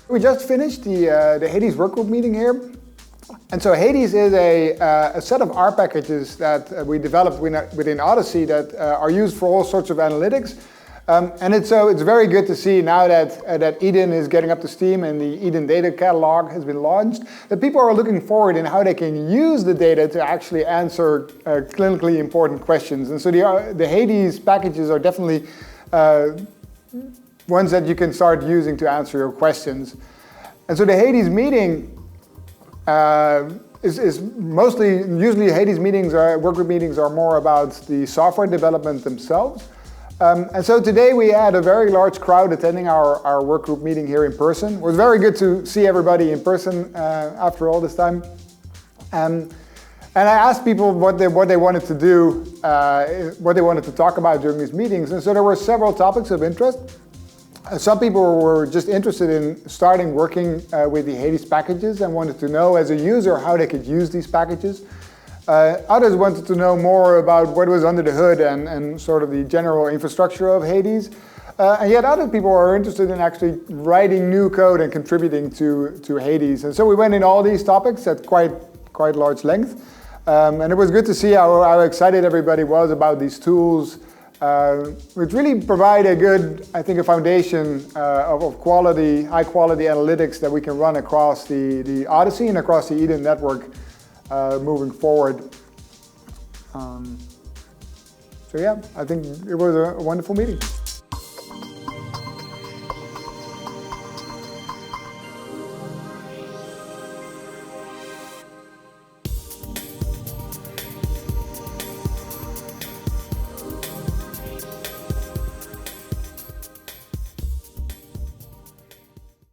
We just finished the HADES workgroup meeting here. And so HADES is a set of R packages that we developed within OHDSI that are used for all sorts of analytics. And it's very good to see now that Eden is getting up to steam and the Eden data catalog has been launched, that people are looking forward in how they can use the data to actually answer clinically important questions. And so the HADES packages are definitely ones that you can start using to answer your questions. And so the HADES meeting is mostly, usually HADES meetings, workgroup meetings are more about the software development themselves. And so today we had a very large crowd attending our workgroup meeting here in person. It was very good to see everybody in person after all this time. And I asked people what they wanted to do, what they wanted to talk about during these meetings. And so there were several topics of interest. Some people were just interested in starting working with the HADES packages and wanted to know as a user how they could use these packages. Others wanted to know more about what was under the hood and sort of the general infrastructure of HADES. And yet other people are interested in actually writing new code and contributing to HADES. And so we went in all these topics at quite large length. And it was good to see how excited everybody was about these tools, which really provide a good, I think, a foundation of quality, high quality analytics that we can run across the OHDSI and across the Eden network moving forward. So yeah, I think it was a wonderful meeting.